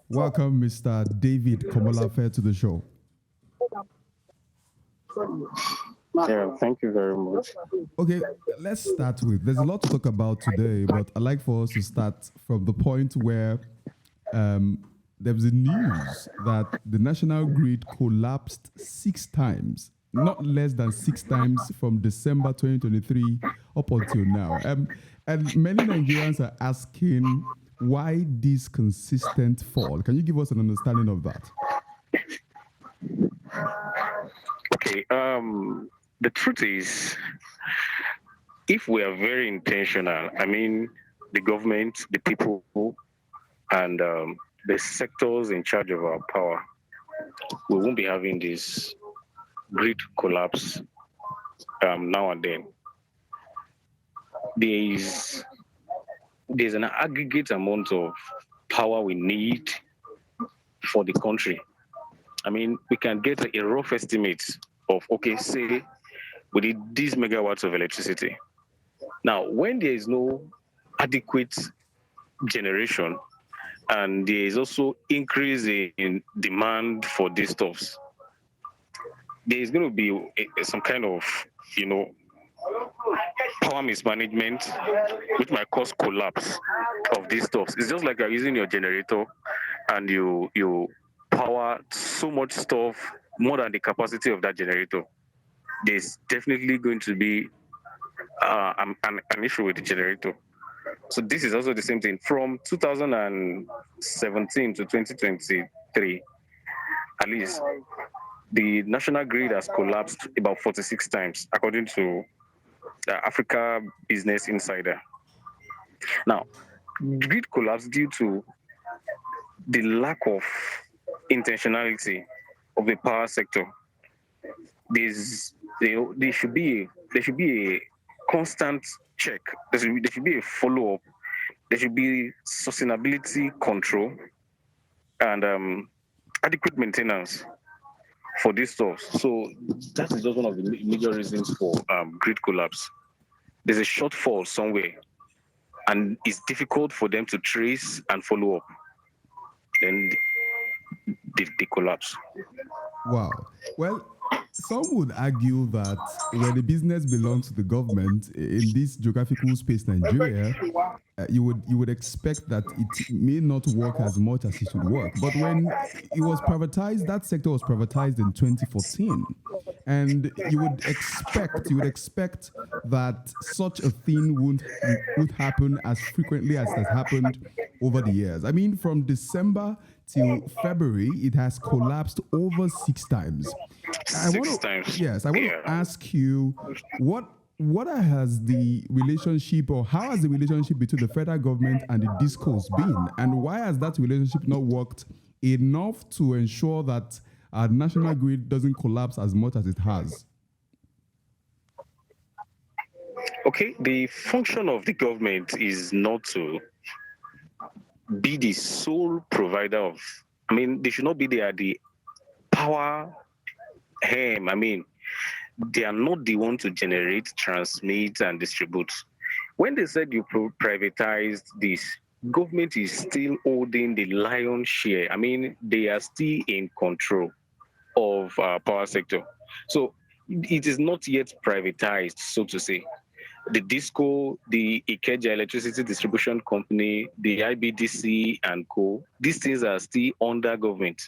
Welcome, Mr. David Komolafe, to the show. Yeah, thank you very much. Okay, let's start with. There's a lot to talk about today, but I'd like for us to start from the point where um, there was a news that the national grid collapsed 6 times, not less than 6 times from December 2023 up until now. And many Nigerians are asking why this consistent fall. Can you give us an understanding of that? Okay, the truth is, if we are very intentional, I mean, the government, the people, and the sectors in charge of our power, we won't be having this grid collapse now and then. There is there's an aggregate amount of power we need for the country. I mean, we can get a rough estimate of, okay, say we need these megawatts of electricity. Now, when there is no adequate generation and there is also increase in demand for these stuffs, there is going to be some kind of, you know, power mismanagement, which might cause collapse of these stuffs. It's just like you're using your generator and you power so much stuff more than the capacity of that generator. There's definitely going to be an issue with the generator. So this is also the same thing. From 2017 to 2023, at least, the national grid has collapsed about 46 times, according to the Africa Business Insider. Now, grid collapsed due to the lack of intentionality of the power sector. There's, there should be a constant check. There should be a follow up. There should be sustainability control and adequate maintenance for these stuff. So that is just one of the major reasons for grid collapse. There's a shortfall somewhere, and it's difficult for them to trace and follow up. Then they collapse. Wow. Well, some would argue that when a business belongs to the government in this geographical space, Nigeria, you would expect that it may not work as much as it should work. But when it was privatized, that sector was privatized in 2014, and you would expect that such a thing would happen as frequently as it has happened over the years. I mean, from December till February, it has collapsed over 6 times. I want Six to, times. yes, I want to Yeah. ask you what has the relationship, or how has the relationship between the federal government and the discos been, and why has that relationship not worked enough to ensure that our national grid doesn't collapse as much as it has? Okay, the function of the government is not to be the sole provider of. I mean, they should not be there the power hem. I mean, they are not the one to generate, transmit, and distribute. When they said you privatized this, government is still holding the lion's share. I mean, they are still in control of power sector. So it is not yet privatized, so to say. The DISCO, the Ikeja Electricity Distribution Company, the IBDC and co, these things are still under government.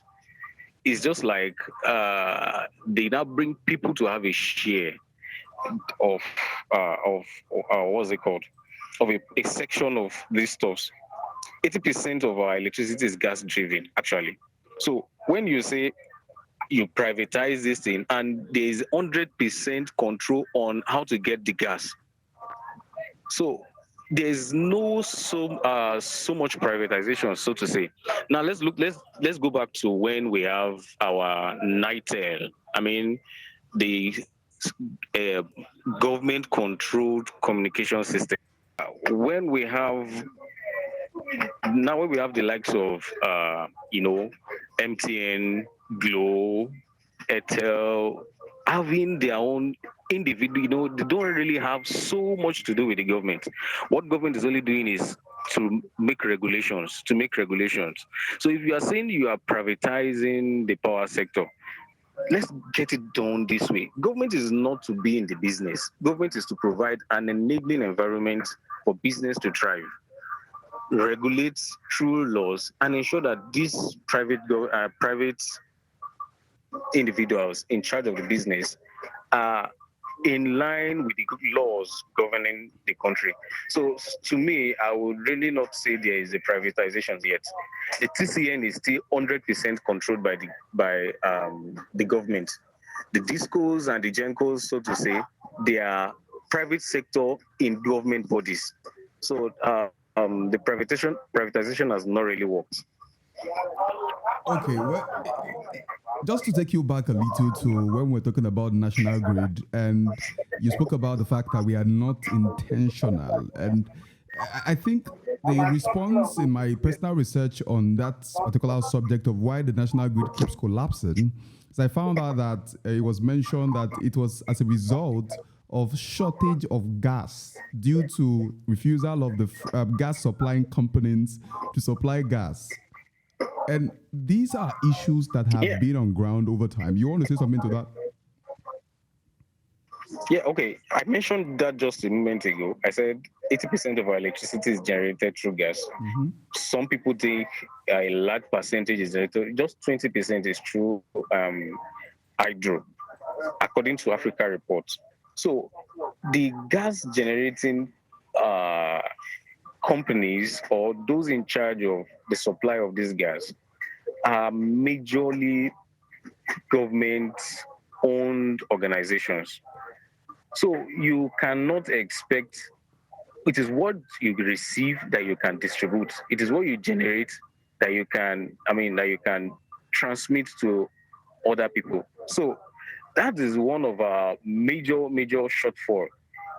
It's just like they now bring people to have a share of what's it called, of a section of these stuffs. 80% of our electricity is gas driven, actually. So when you say you privatize this thing and there is 100% control on how to get the gas, so there's no so much privatization, so to say. Now let's go back to when we have our NITEL. I mean, the uh, government controlled communication system. When we have Now when we have the likes of MTN, Glow, Airtel having their own individual, they don't really have so much to do with the government. What government is only doing is to make regulations. So if you are saying you are privatizing the power sector, let's get it done this way. Government is not to be in the business. Government is to provide an enabling environment for business to thrive, regulate through laws, and ensure that these private individuals in charge of the business are in line with the laws governing the country. So to me, I would really not say there is a privatization yet. The TCN is still 100% controlled by the government. The discos and the gencos, so to say, they are private sector in government bodies. So the privatization has not really worked. Okay, well, just to take you back a little to when we're talking about national grid, and you spoke about the fact that we are not intentional, and I think the response in my personal research on that particular subject of why the national grid keeps collapsing is I found out that it was mentioned that it was as a result of shortage of gas due to refusal of the gas supplying companies to supply gas. And these are issues that Yeah. have been on ground over time. You want to say something to that? Yeah, okay. I mentioned that just a moment ago. I said 80% of our electricity is generated through gas. Mm-hmm. Some people think a large percentage is generated, just 20% is through hydro, according to Africa Report. So the gas generating uh, companies or those in charge of the supply of this gas are majorly government owned organizations. So you cannot expect, it is what you receive that you can distribute. It is what you generate that you can transmit to other people. So that is one of our major shortfall,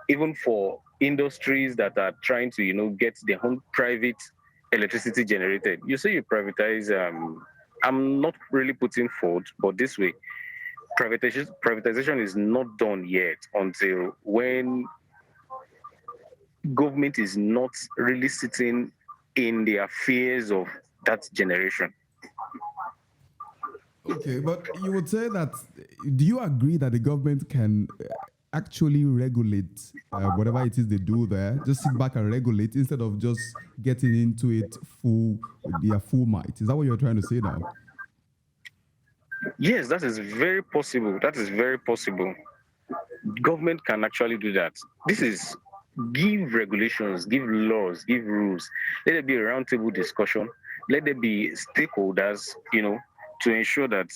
even for industries that are trying to, get their own private electricity generated. You say you privatize, I'm not really putting forward, but this way, privatization is not done yet until when government is not really sitting in the affairs of that generation. Okay, but you would say that, do you agree that the government can actually regulate whatever it is they do there? Just sit back and regulate instead of just getting into it full with their full might. Is that what you're trying to say now? Yes, that is very possible. That is very possible. Government can actually do that. This is give regulations, give laws, give rules. Let there be a roundtable discussion. Let there be stakeholders, to ensure that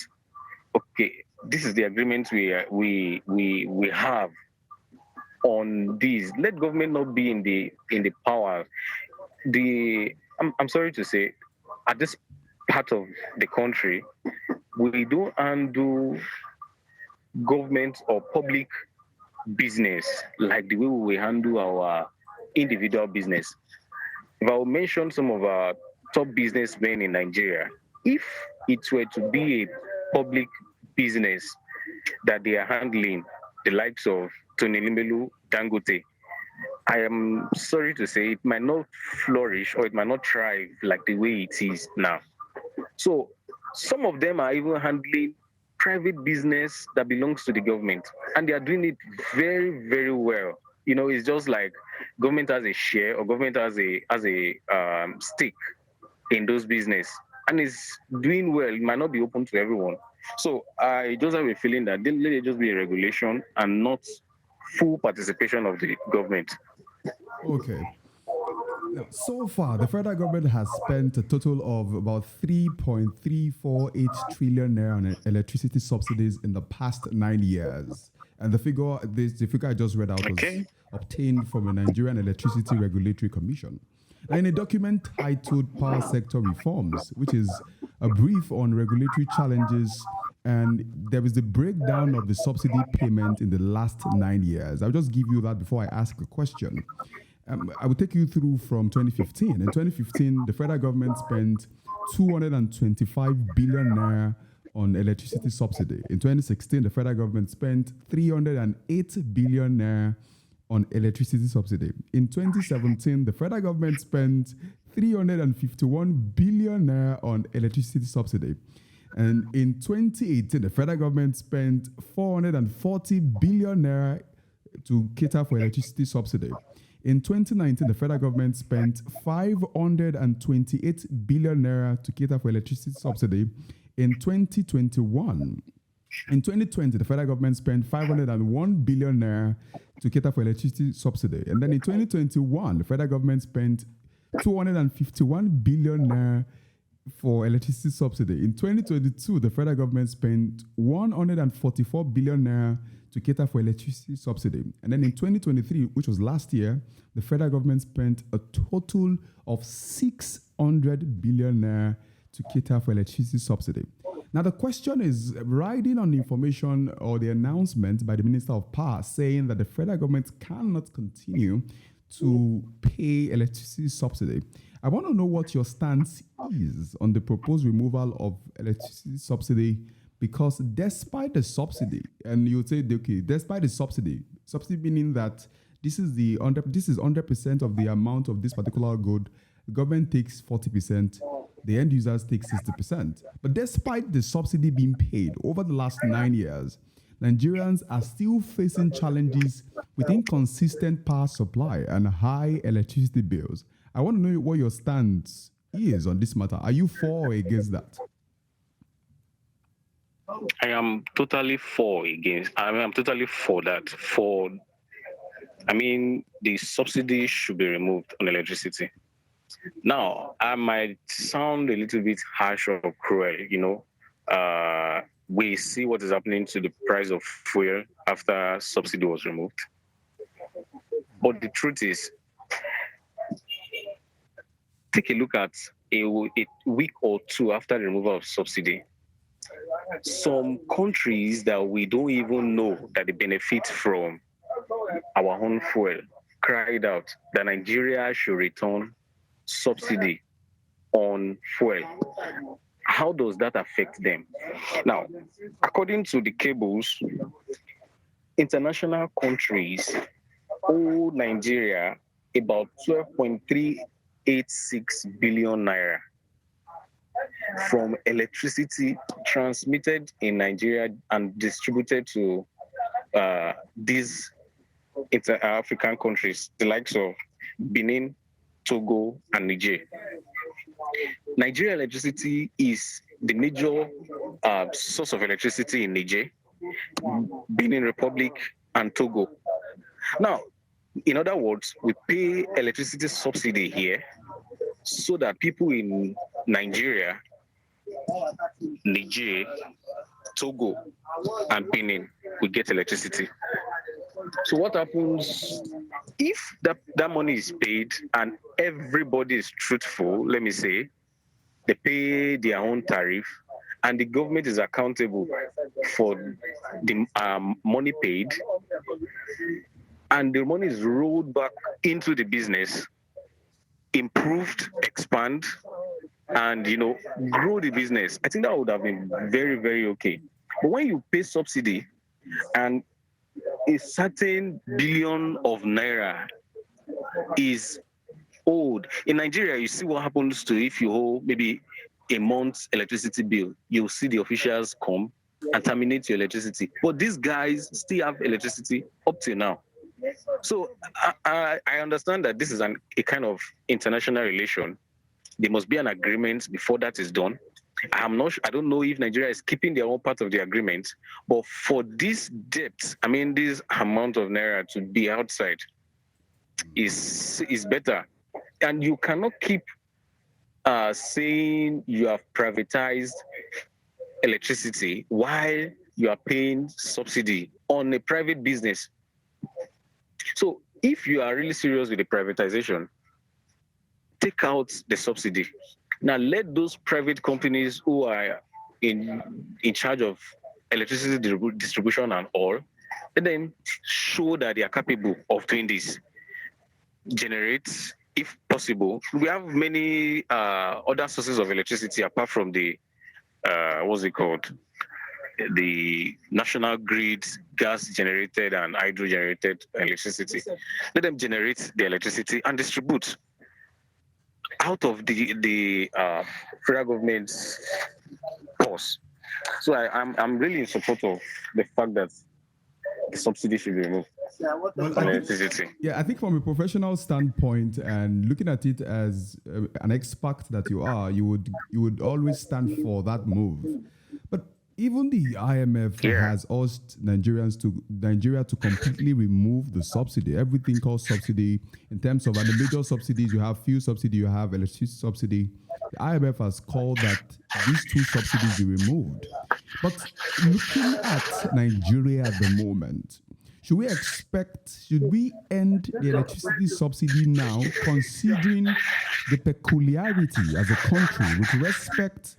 okay, this is the agreement we have on these. Let government not be in the power. I'm sorry to say, at this part of the country, we don't undo government or public business like the way we handle our individual business. If I will mention some of our top businessmen in Nigeria, if it were to be a public business that they are handling, the likes of Tony Limelu, Dangote, I am sorry to say it might not flourish or it might not thrive like the way it is now. So some of them are even handling private business that belongs to the government, and they are doing it very, very well. It's just like government has a share or government has a stake in those business, and it's doing well. It might not be open to everyone. So I just have a feeling that let it just be a regulation and not full participation of the government. Okay. Now, so far, the federal government has spent a total of about 3.348 trillion naira on electricity subsidies in the past 9 years. And the figure I just read out was Okay. obtained from the Nigerian Electricity Regulatory Commission. Now, in a document titled Power Sector Reforms, which is a brief on regulatory challenges, and there is the breakdown of the subsidy payment in the last 9 years. I'll just give you that before I ask a question. I will take you through from 2015. In 2015, the federal government spent 225 billion naira on electricity subsidy. In 2016, the federal government spent 308 billion naira on electricity subsidy. In 2017, the federal government spent 351 billion naira on electricity subsidy. And in 2018, the federal government spent 440 billion naira to cater for electricity subsidy. In 2019, the federal government spent 528 billion naira to cater for electricity subsidy. In 2020, the federal government spent 501 billion naira to cater for electricity subsidy. And then in 2021, the federal government spent 251 billion naira for electricity subsidy. In 2022, the federal government spent 144 billion naira to cater for electricity subsidy. And then in 2023, which was last year, the federal government spent a total of 600 billion naira to cater for electricity subsidy. Now, the question is, riding on the information or the announcement by the Minister of Power saying that the federal government cannot continue to pay electricity subsidy. I want to know what your stance is on the proposed removal of electricity subsidy, because despite the subsidy, and you say, okay, despite the subsidy meaning that this is 100% of the amount of this particular good, the government takes 40%, the end users take 60%. But despite the subsidy being paid over the last 9 years, Nigerians are still facing challenges with inconsistent power supply and high electricity bills. I want to know what your stance is on this matter. Are you for or against that? I am totally for that. The subsidy should be removed on electricity. Now, I might sound a little bit harsh or cruel, we see what is happening to the price of fuel after subsidy was removed. But the truth is, take a look at a week or two after the removal of subsidy. Some countries that we don't even know that they benefit from our own fuel cried out that Nigeria should return subsidy on fuel. How does that affect them? Now, according to the cables, international countries owe Nigeria about 12.386 billion naira from electricity transmitted in Nigeria and distributed to these African countries, the likes of Benin, Togo, and Niger. Nigeria electricity is the major source of electricity in Niger, Benin Republic, and Togo. Now, in other words, we pay electricity subsidy here so that people in Nigeria, Niger, Togo, and Benin will get electricity. So what happens if that money is paid and everybody is truthful, let me say, they pay their own tariff and the government is accountable for the money paid and the money is rolled back into the business, improved, expand, and grow the business. I think that would have been very, very okay. But when you pay subsidy and a certain billion of naira is owed in Nigeria, you see what happens to if you owe maybe a month's electricity bill. You'll see the officials come and terminate your electricity. But these guys still have electricity up till now. So I understand that this is a kind of international relation. There must be an agreement before that is done. I don't know if Nigeria is keeping their own part of the agreement, but for this debt, this amount of naira to be outside is better. And you cannot keep saying you have privatized electricity while you are paying subsidy on a private business. So if you are really serious with the privatization, take out the subsidy. Now let those private companies who are in charge of electricity distribution and all, let them show that they are capable of doing this. Generate, if possible. We have many other sources of electricity apart from the what's it called? the national grid, gas generated and hydro generated electricity. Let them generate the electricity and distribute out of the federal government's purse. So I'm really in support of the fact that the subsidy should be removed Well, from electricity. I think from a professional standpoint and looking at it as an expert that you are, you would always stand for that move. But even the IMF Yeah. has asked Nigeria to completely remove the subsidy. Everything called subsidy in terms of, and the major subsidies, you have fuel subsidy, you have electricity subsidy. The IMF has called that these two subsidies be removed. But looking at Nigeria at the moment, should we end the electricity subsidy now, considering the peculiarity as a country with respect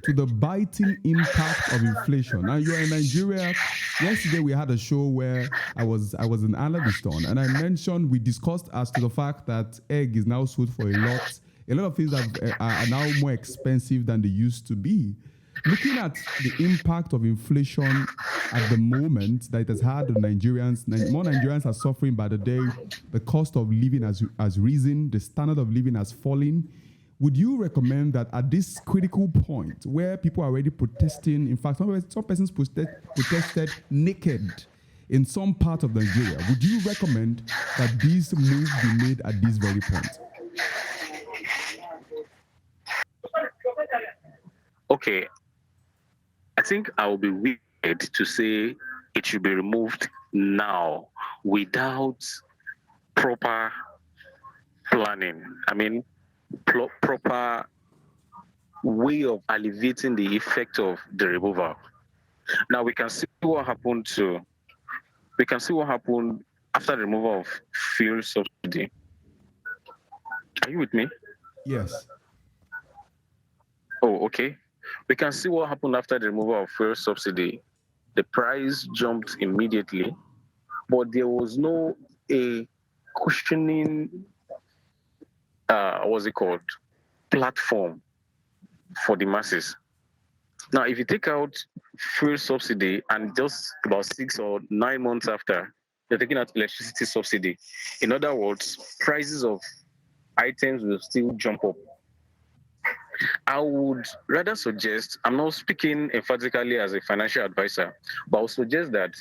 to the biting impact of inflation? Now, you are in Nigeria. Yesterday, we had a show where I was an analyst on, and we discussed as to the fact that egg is now sold for a lot. A lot of things are now more expensive than they used to be. Looking at the impact of inflation at the moment that it has had on Nigerians, more Nigerians are suffering by the day. The cost of living has risen, the standard of living has fallen. Would you recommend that at this critical point where people are already protesting, in fact, some persons protested naked in some part of Nigeria, would you recommend that these moves be made at this very point? Okay, I think I will be weird to say it should be removed now without proper planning. I mean, proper way of alleviating the effect of the removal. Now we can see what happened after the removal of fuel subsidy. Are you with me? Yes. Oh, okay. We can see what happened after the removal of fuel subsidy. The price jumped immediately, but there was no a cushioning, what's it called, platform for the masses. Now, if you take out fuel subsidy and just about 6 or 9 months after, you're taking out electricity subsidy. In other words, prices of items will still jump up. I would rather suggest, I'm not speaking emphatically as a financial advisor, but I would suggest that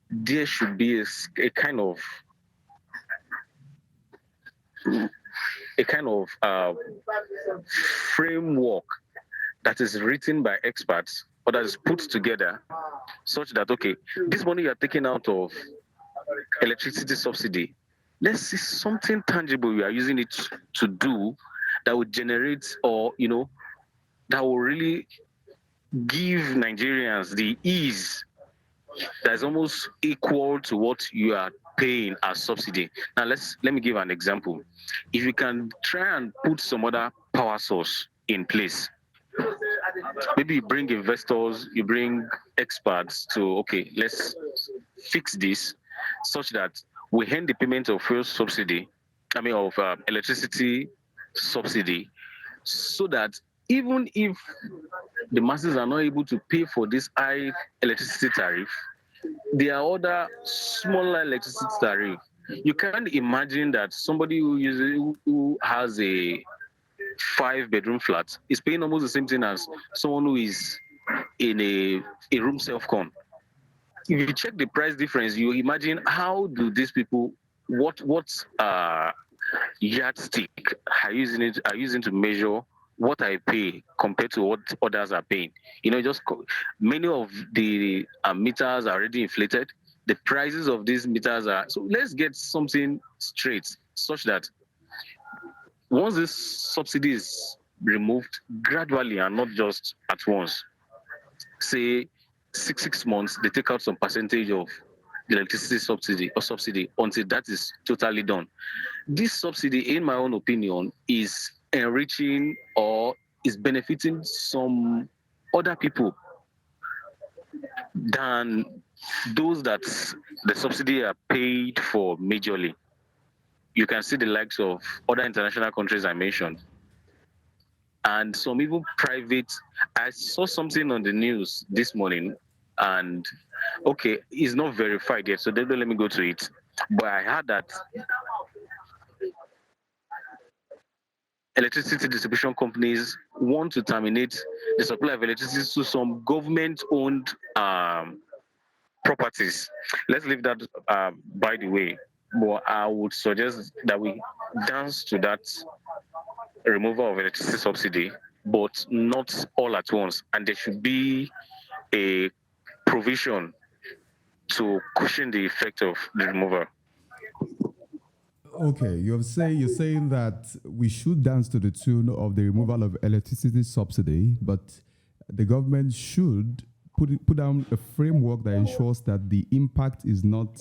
there should be a kind of framework that is written by experts or that is put together such that, okay, this money you are taking out of electricity subsidy, let's see something tangible you are using it to do that would generate, or that will really give Nigerians the ease that is almost equal to what you are paying as subsidy. Now let me give an example. If you can try and put some other power source in place, maybe you bring investors, you bring experts to, okay, let's fix this such that we end the payment of fuel subsidy, of electricity subsidy, so that even if the masses are not able to pay for this high electricity tariff, there are other smaller electricity tariff. You can't imagine that somebody who has a 5-bedroom flat is paying almost the same thing as someone who is in a room self-con. If you check the price difference, you imagine how do these people, what yardstick are using to measure what I pay compared to what others are paying. Many of the meters are already inflated. The prices of these meters are, so let's get something straight such that once this subsidy is removed gradually and not just at once, say 6 months, they take out some percentage of the electricity subsidy until that is totally done. This subsidy, in my own opinion, is enriching or is benefiting some other people than those that the subsidy are paid for majorly. You can see the likes of other international countries I mentioned. and some even private. I saw something on the news this morning, and okay, it's not verified yet, so they don't let me go to it. But I heard that electricity distribution companies want to terminate the supply of electricity to some government-owned properties. Let's leave that by the way. But I would suggest that we dance to that removal of electricity subsidy, but not all at once. And there should be a provision to cushion the effect of the removal. Okay, you're saying that we should dance to the tune of the removal of electricity subsidy, but the government should put down a framework that ensures that the impact is not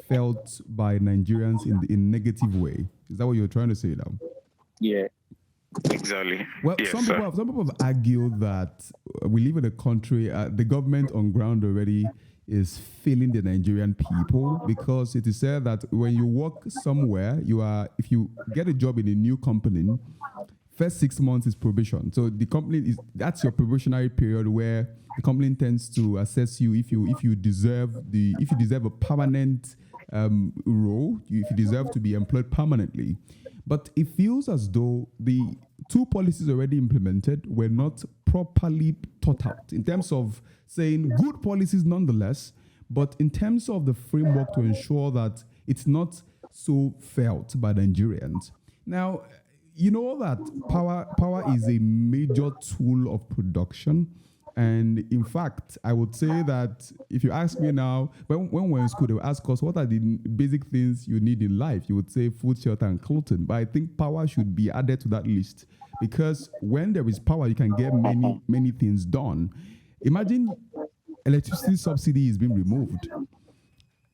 felt by Nigerians in negative way. Is that what you're trying to say now? Yeah, exactly. Well, Yes, sir. some people have argued that we live in a country, the government on ground already is failing the Nigerian people, because it is said that when you work somewhere, if you get a job in a new company, first 6 months is probation. So the company that's your probationary period where the company tends to assess you if you deserve a permanent role, if you deserve to be employed permanently. But it feels as though the two policies already implemented were not properly thought out in terms of saying good policies nonetheless, but in terms of the framework to ensure that it's not so felt by Nigerians. Now, you know that power is a major tool of production. And in fact, I would say that if you ask me now, when we're in school, they will ask us what are the basic things you need in life. You would say food, shelter, and clothing. But I think power should be added to that list, because when there is power, you can get many things done. Imagine electricity subsidy is being removed.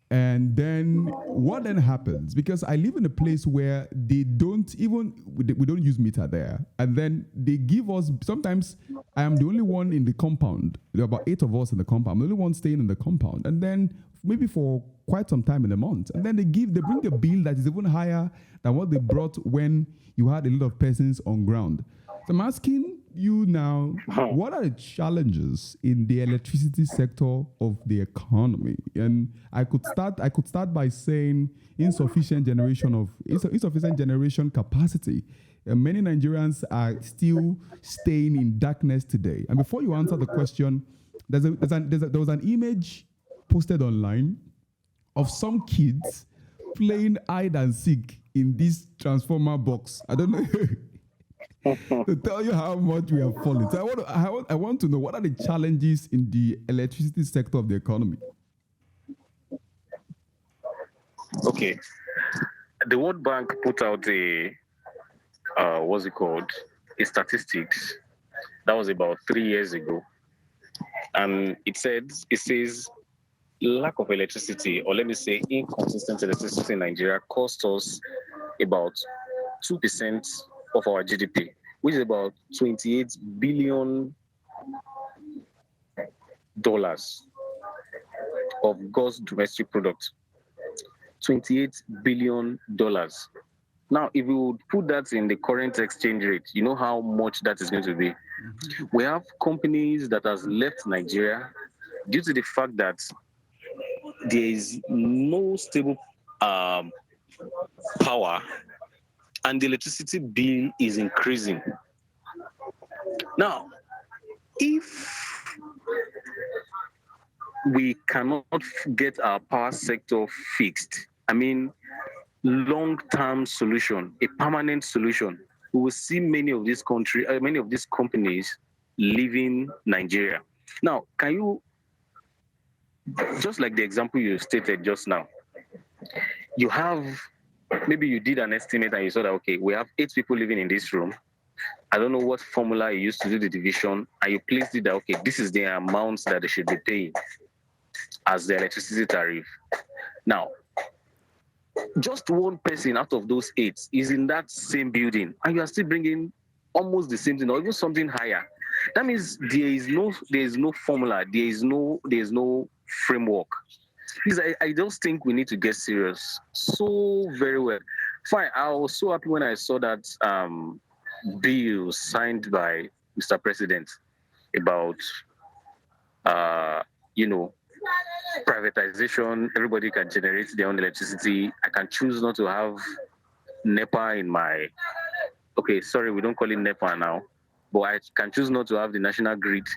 And then what then happens? Because I live in a place where they don't even, we don't use meter there. And then they give us, sometimes I am the only one in the compound. There are about 8 of us in the compound. I'm the only one staying in the compound. And then maybe for quite some time in a month. And then they bring a bill that is even higher than what they brought when you had a lot of persons on ground. So I'm asking you now, what are the challenges in the electricity sector of the economy? And I could start by saying insufficient generation capacity. Many Nigerians are still staying in darkness today. And before you answer the question, there was an image posted online of some kids playing hide and seek in this transformer box. I don't know. To tell you how much we have fallen. So I want to know, what are the challenges in the electricity sector of the economy? Okay. The World Bank put out what's it called? A statistics. That was about 3 years ago. And it says lack of electricity, or let me say inconsistent electricity in Nigeria, cost us about 2% of our GDP, which is about $28 billion of gross domestic product. $28 billion. Now, if we would put that in the current exchange rate, you know how much that is going to be. Mm-hmm. We have companies that has left Nigeria due to the fact that there is no stable power, and the electricity bill is increasing. Now, if we cannot get our power sector fixed, I mean, long-term solution, a permanent solution, we will see many of these companies leaving Nigeria. Now, can you, just like the example you stated just now, you have, maybe you did an estimate and you saw that, okay, we have 8 people living in this room. I don't know what formula you used to do the division, and you placed it that, okay, this is the amount that they should be paying as the electricity tariff. Now, just one person out of those 8 is in that same building, and you are still bringing almost the same thing or even something higher. That means there is no formula, there is no framework. Because I just think we need to get serious so very well. Fine, I was so happy when I saw that bill signed by Mr. President about, uh, you know, privatization. Everybody can generate their own electricity. I can choose not to have NEPA in my. Okay, sorry, we don't call it NEPA now, but I can choose not to have the national grid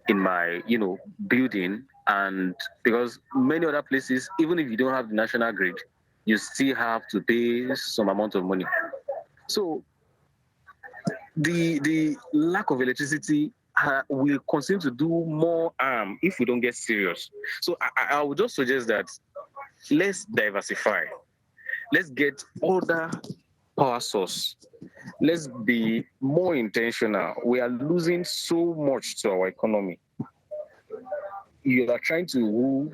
in my, building. And because many other places, even if you don't have the national grid, you still have to pay some amount of money. So the lack of electricity will continue to do more harm if we don't get serious. So I would just suggest that let's diversify. Let's get other power source. Let's be more intentional. We are losing so much to our economy. You are trying to woo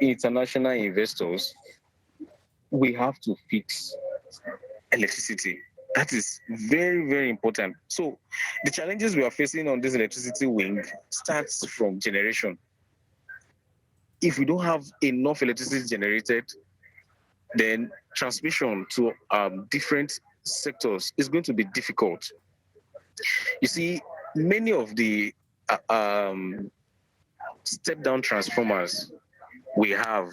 international investors. We have to fix electricity. That is very, very important. So the challenges we are facing on this electricity wing starts from generation. If we don't have enough electricity generated, then transmission to different sectors is going to be difficult. You see, many of the step down transformers we have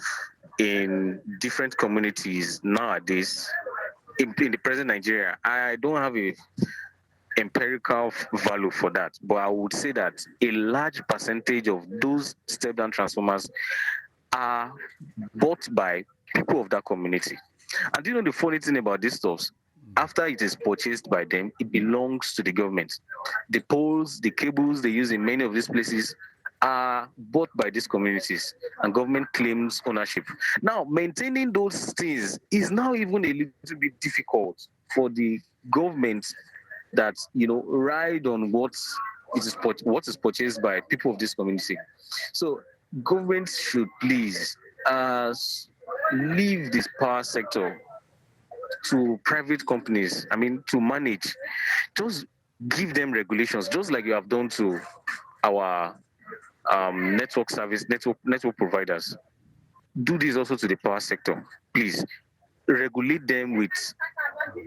in different communities nowadays in the present Nigeria, I don't have a empirical value for that, but I would say that a large percentage of those step down transformers are bought by people of that community. And do you know the funny thing about these stuffs? After it is purchased by them, it belongs to the government. The poles, the cables they use in many of these places are bought by these communities, and government claims ownership. Now, maintaining those things is now even a little bit difficult for the government that ride on what is purchased by people of this community. So government should please leave this power sector to private companies. I mean, to manage. Just give them regulations, just like you have done to our network providers. Do this also to the power sector, please. Regulate them with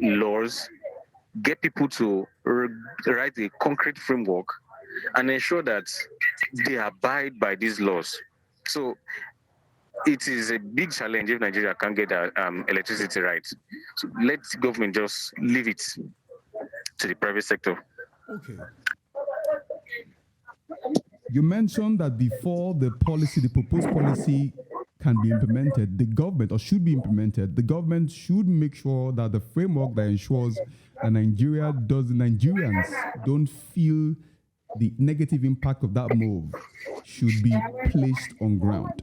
laws. Get people to write a concrete framework and ensure that they abide by these laws. So it is a big challenge if Nigeria can't get their electricity right. So let government just leave it to the private sector. Okay. You mentioned that before the proposed policy can be implemented, the government, or should be implemented, the government should make sure that the framework that ensures that Nigerians don't feel the negative impact of that move should be placed on ground.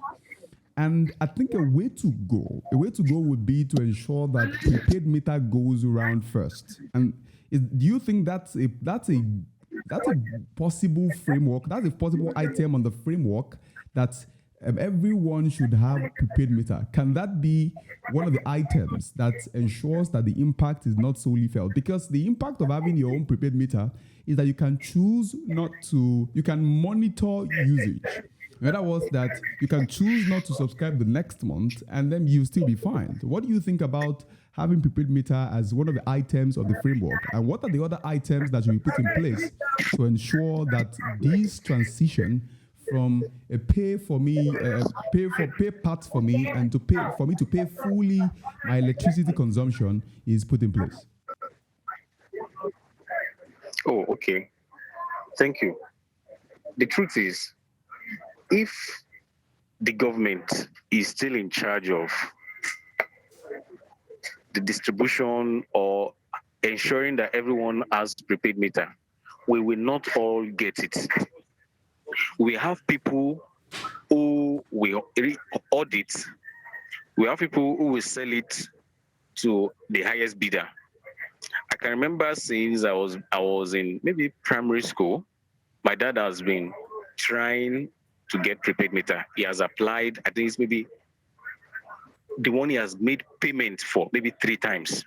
And I think a way to go would be to ensure that prepaid meter goes around first. And do you think that's a possible framework? That's a possible item on the framework that everyone should have prepaid meter. Can that be one of the items that ensures that the impact is not solely felt? Because the impact of having your own prepaid meter is that you can choose not to, you can monitor usage. In other words, that you can choose not to subscribe the next month and then you'll still be fine. So what do you think about having prepaid meter as one of the items of the framework? And what are the other items that should be put in place to ensure that this transition from a pay parts for me and to pay for me to pay fully my electricity consumption is put in place? Oh, okay. Thank you. The truth is, if the government is still in charge of the distribution or ensuring that everyone has prepaid meter, we will not all get it. We have people who will audit. We have people who will sell it to the highest bidder. I can remember since I was in maybe primary school, my dad has been trying to get prepaid meter. He has applied, I think it's maybe the one he has made payment for maybe 3 times.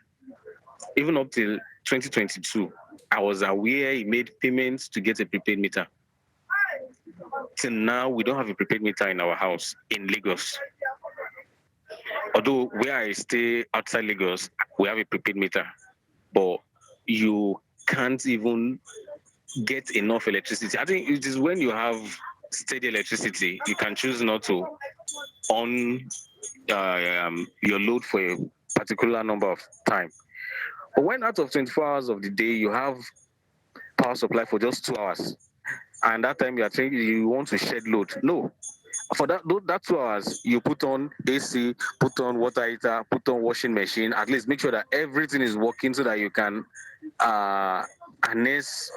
Even up till 2022, I was aware he made payments to get a prepaid meter. Till now, we don't have a prepaid meter in our house in Lagos. Although where I stay outside Lagos, we have a prepaid meter. but you can't even get enough electricity. I think it is when you have steady electricity, you can choose not to on your load for a particular number of time. But when out of 24 hours of the day you have power supply for just 2 hours, and that time you are saying you want to shed load, no. For that 2 hours, you put on AC, put on water heater, put on washing machine. At least make sure that everything is working so that you can harness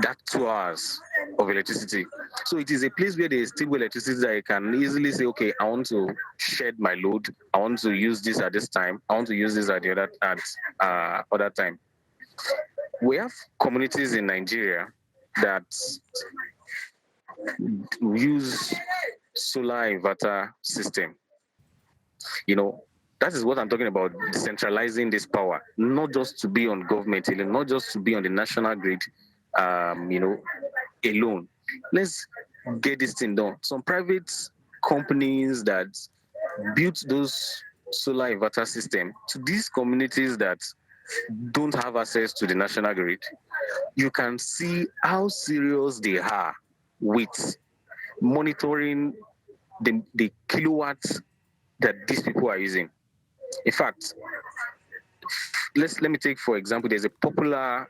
that 2 hours of electricity. So it is a place where there is stable electricity that you can easily say, okay, I want to shed my load. I want to use this at this time. I want to use this at the other time. We have communities in Nigeria that use solar inverter system. You know, that is what I'm talking about, decentralizing this power, not just to be on government, not just to be on the national grid, alone. Let's get this thing done. Some private companies that built those solar inverter system to these communities that don't have access to the national grid, you can see how serious they are with monitoring the kilowatts that these people are using. In fact, let me take for example, there's a popular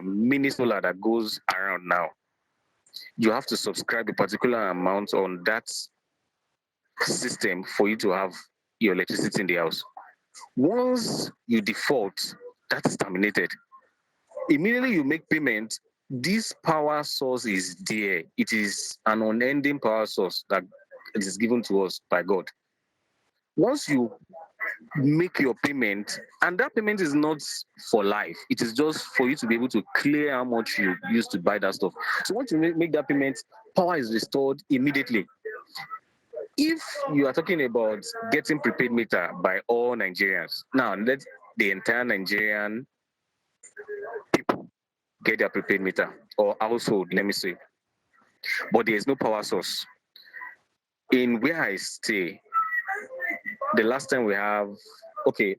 mini solar that goes around now. You have to subscribe a particular amount on that system for you to have your electricity in the house. Once you default, that is terminated. Immediately you make payment, this power source is there. It is an unending power source that is given to us by God. Once you make your payment, and that payment is not for life, it is just for you to be able to clear how much you used to buy that stuff. So once you make that payment, power is restored immediately. If you are talking about getting prepaid meter by all Nigerians, now let the entire Nigerian people get their prepaid meter, or household, let me say, but there is no power source. In where I stay, the last time we have, okay,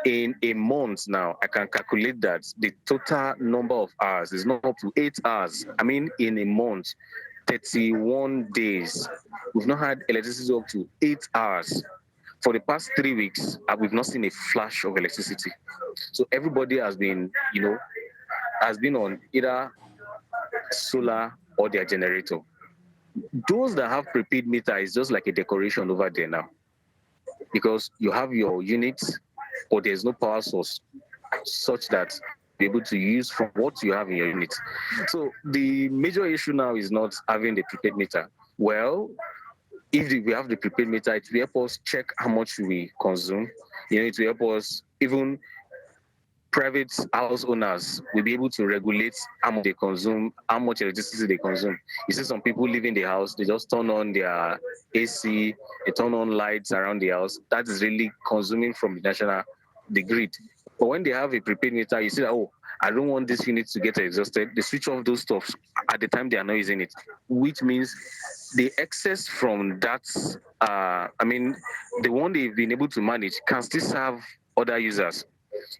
in a month now, I can calculate that the total number of hours is not up to 8 hours. I mean, in a month, 31 days, we've not had electricity up to 8 hours. For the past 3 weeks, we've not seen a flash of electricity. So everybody has been, has been on either solar or their generator. Those that have prepaid meter is just like a decoration over there now, because you have your unit, but there's no power source such that you'll be able to use from what you have in your unit. So the major issue now is not having the prepaid meter. Well, if we have the prepaid meter, it will help us check how much we consume. It will help us, even private house owners will be able to regulate how much they consume, how much electricity they consume. You see some people live in the house, they just turn on their AC, they turn on lights around the house. That is really consuming from the grid. But when they have a prepaid meter, you see that, oh, I don't want this unit to get exhausted. They switch off those stuff at the time they are not using it, which means the excess from that, the one they've been able to manage can still serve other users.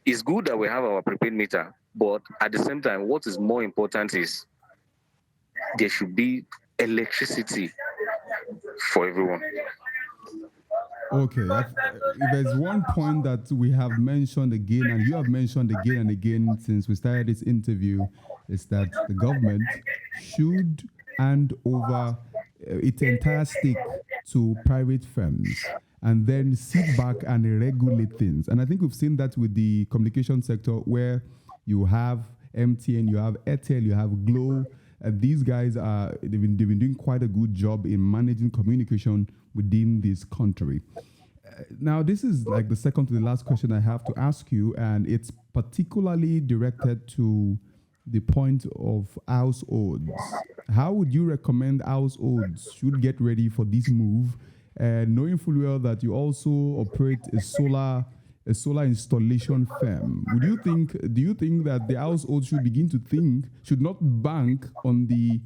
It's good that we have our prepaid meter, but at the same time, what is more important is there should be electricity for everyone. Okay, if there's one point that we have mentioned again, and you have mentioned again and again since we started this interview, is that the government should hand over its entire stake to private firms and then sit back and regulate things. And I think we've seen that with the communication sector, where you have MTN, you have Airtel, you have Glow. These guys they've been doing quite a good job in managing communication within this country. Now, this is like the second to the last question I have to ask you, and it's particularly directed to the point of households. How would you recommend households should get ready for this move, knowing full well that you also operate a solar installation firm? Do you think that the household should not bank on the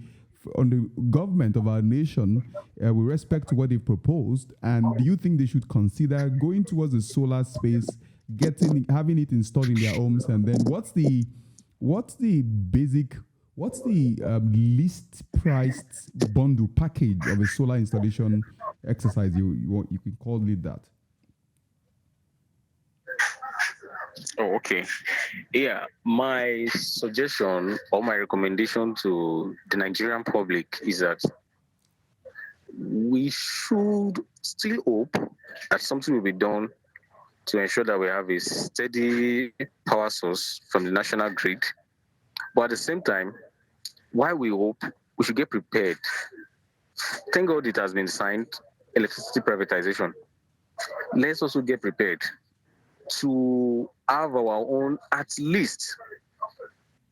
government of our nation with respect to what they've proposed? And do you think they should consider going towards the solar space having it installed in their homes, and then what's the basic, what's the least priced bundle package of a solar installation exercise? You can call it that. Oh, okay. Yeah, my suggestion or my recommendation to the Nigerian public is that we should still hope that something will be done to ensure that we have a steady power source from the national grid. But at the same time, while we hope, we should get prepared. Thank God it has been signed, electricity privatization. Let's also get prepared to have our own, at least,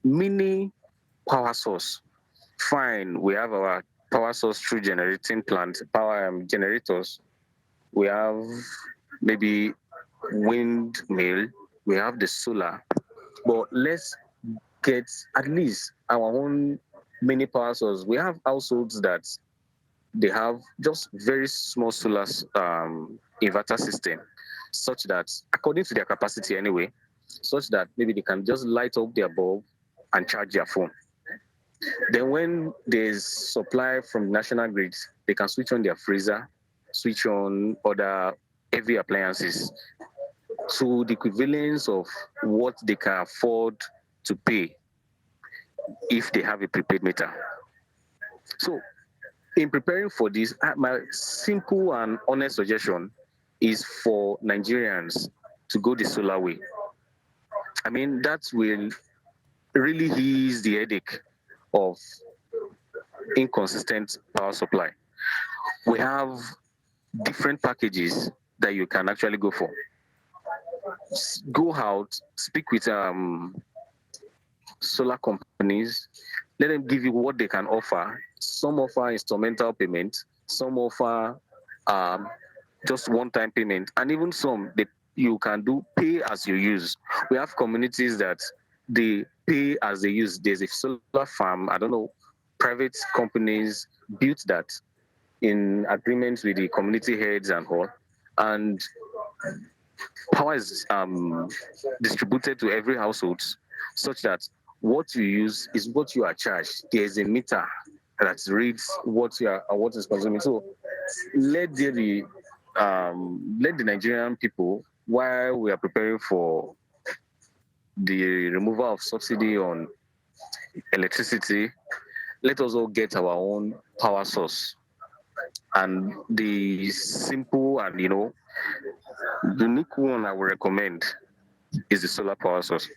mini power source. Fine, we have our power source through generating plants, power generators. We have maybe windmill, we have the solar, but let's get at least our own mini power source. We have households that they have just very small solar inverter system, such that according to their capacity anyway, such that maybe they can just light up their bulb and charge their phone. Then when there's supply from national grid, they can switch on their freezer, switch on other heavy appliances to the equivalence of what they can afford to pay if they have a prepaid meter. So in preparing for this, my simple and honest suggestion is for Nigerians to go the solar way. I mean, that will really ease the headache of inconsistent power supply. We have different packages that you can actually go for. Go out, speak with solar companies, let them give you what they can offer. Some offer instrumental payment, some offer um, just one-time payment, and even some that you can do pay as you use. We have communities that they pay as they use. There's a solar farm, I don't know, private companies built that in agreement with the community heads and all, and power is distributed to every household such that what you use is what you are charged. There's a meter that reads what you are what is consuming. So let there be let the Nigerian people, while we are preparing for the removal of subsidy on electricity, let us all get our own power source. And the simple and unique one I would recommend is the solar power source.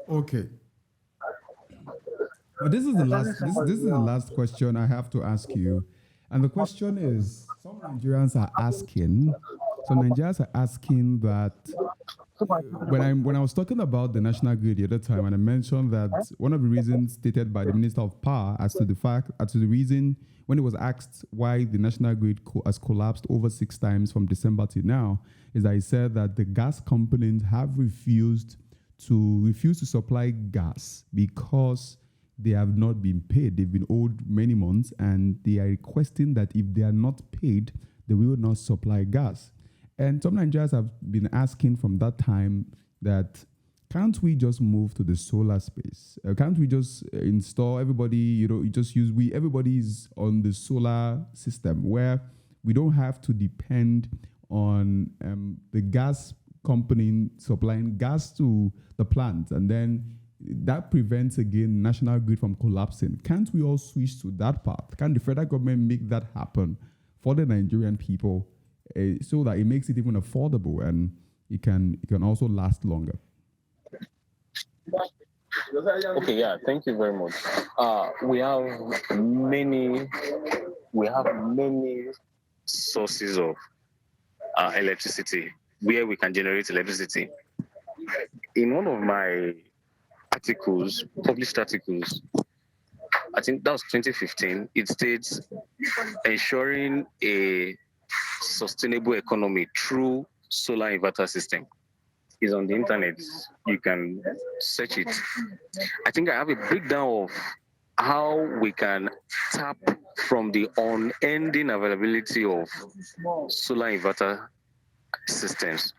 Okay. But this is the last this is the last question I have to ask you. And the question is, some Nigerians are asking that when I was talking about the national grid the other time, and I mentioned that one of the reasons stated by the Minister of Power as to the reason when it was asked why the national grid has collapsed over 6 times from December to now, is that he said that the gas companies have refused to supply gas because they have not been paid. They've been owed many months, and they are requesting that if they are not paid, they will not supply gas. And some Nigerians have been asking from that time that can't we just move to the solar space? Can't we just install everybody, everybody's on the solar system where we don't have to depend on the gas company supplying gas to the plant, and then that prevents again national grid from collapsing. Can't we all switch to that path? Can the federal government make that happen for the Nigerian people, so that it makes it even affordable and it can also last longer? Okay, yeah, thank you very much. We have many sources of electricity where we can generate electricity. In one of my published articles, I think that was 2015, it states ensuring a sustainable economy through solar inverter system. Is on the internet. You can search it. I think I have a breakdown of how we can tap from the unending availability of solar inverter systems.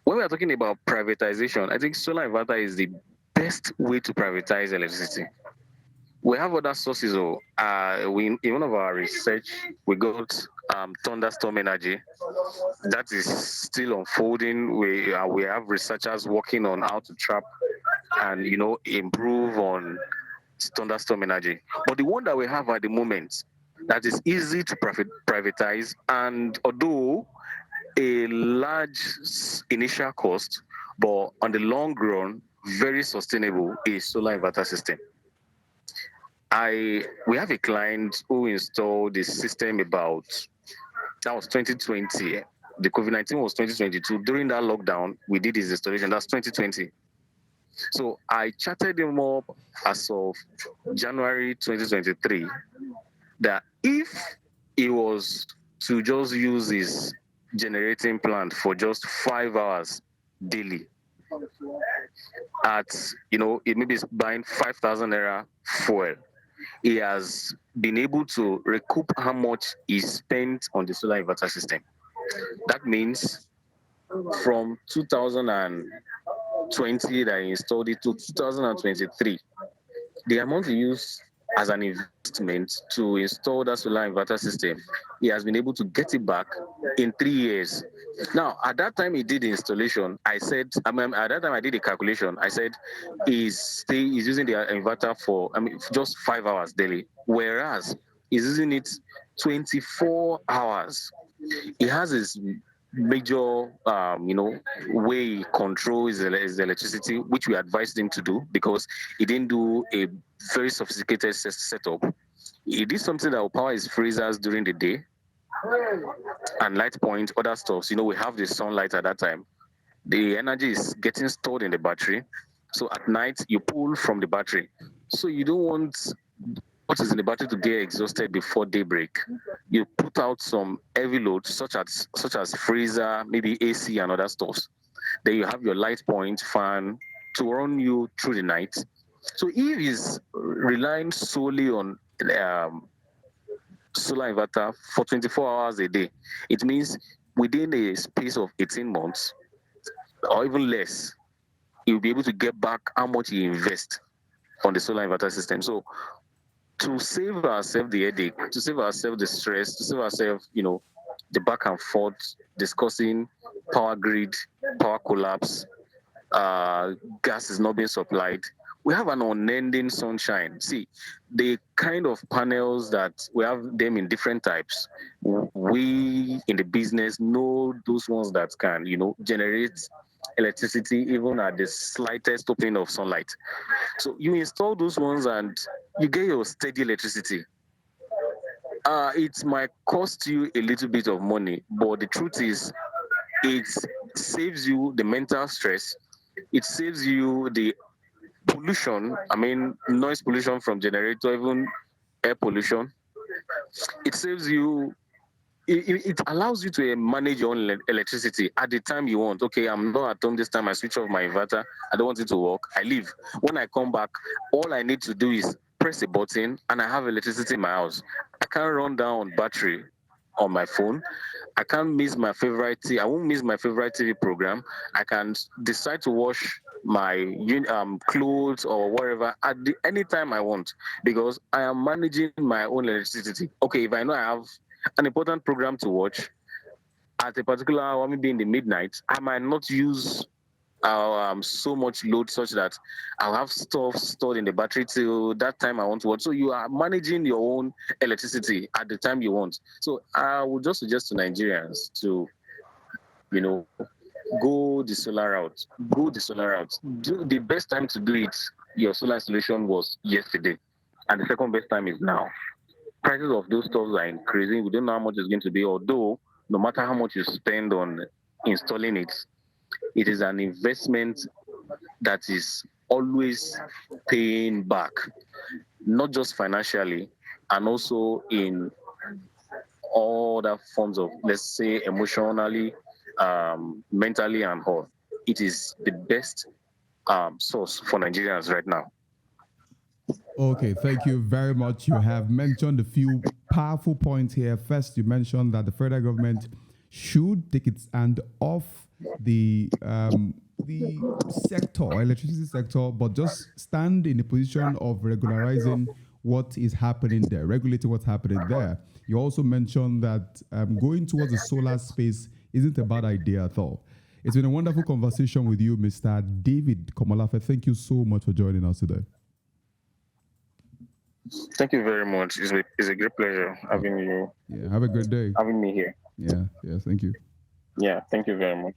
When we are talking about privatization, I think solar inverter is the best way to privatize electricity. We have other sources. We in one of our research, we got thunderstorm energy that is still unfolding. We have researchers working on how to trap and improve on thunderstorm energy. But the one that we have at the moment that is easy to privatize, and although a large initial cost, but on the long run, very sustainable is solar inverter system. We have a client who installed the system about that was 2020. The COVID-19 was 2022. During that lockdown, we did his installation. That's 2020. So I chatted him up as of January 2023 that if he was to just use his generating plant for just 5 hours daily, at it maybe is buying 5,000 naira fuel, he has been able to recoup how much he spent on the solar inverter system. That means from 2020 that he installed it to 2023, the amount he used as an investment to install that solar inverter system, he has been able to get it back in 3 years. Now, at that time he did the installation, at that time I did the calculation, I said he's using the inverter for, just 5 hours daily, whereas he's using it 24 hours. He has his major way he controls his electricity, which we advised him to do because he didn't do a very sophisticated setup. He did something that will power his freezers during the day and light point other stuff. We have the sunlight at that time. The energy is getting stored in the battery, so at night you pull from the battery, so you don't want what is in the battery to get exhausted before daybreak. You put out some heavy loads such as freezer, maybe AC and other stuffs. Then you have your light point fan to run you through the night. So if he's relying solely on solar inverter for 24 hours a day, it means within a space of 18 months or even less, he'll be able to get back how much he invests on the solar inverter system. So to save ourselves the headache, to save ourselves the stress, to save ourselves, the back and forth discussing power grid, power collapse, gas is not being supplied. We have an unending sunshine. See, the kind of panels that we have them in different types. We in the business know those ones that can, generate electricity even at the slightest opening of sunlight. So you install those ones and you get your steady electricity. It might cost you a little bit of money, but the truth is, it saves you the mental stress. It saves you the pollution. Noise pollution from generator, even air pollution. It saves you. It allows you to manage your own electricity at the time you want. Okay, I'm not at home this time. I switch off my inverter. I don't want it to work. I leave. When I come back, all I need to do is press a button, and I have electricity in my house. I can't run down battery on my phone. I can't miss my favorite. I won't miss my favorite TV program. I can decide to wash my clothes or whatever at any time I want because I am managing my own electricity. Okay, if I know I have an important program to watch at a particular hour, maybe in the midnight, I might not use so much load such that I'll have stuff stored in the battery till that time I want to watch. So you are managing your own electricity at the time you want. So I would just suggest to Nigerians to, you know, go the solar route. Go the solar route. The best time to do it, your solar installation was yesterday, and the second best time is now. Prices of those stuffs are increasing. We don't know how much it's going to be, although no matter how much you spend on installing it, it is an investment that is always paying back, not just financially, and also in all other forms of, let's say, emotionally, mentally, and all. It is the best source for Nigerians right now. Okay, thank you very much. You have mentioned a few powerful points here. First, you mentioned that the federal government should take its hand off the sector, electricity sector, but just stand in a position of regularizing what is happening there, regulating what's happening there. You also mentioned that going towards the solar space isn't a bad idea at all. It's been a wonderful conversation with you, Mr. David Komolafe. Thank you so much for joining us today. Thank you very much. It's a great pleasure having you. Yeah, have a great day. Having me here. Yeah, thank you. Yeah, thank you very much.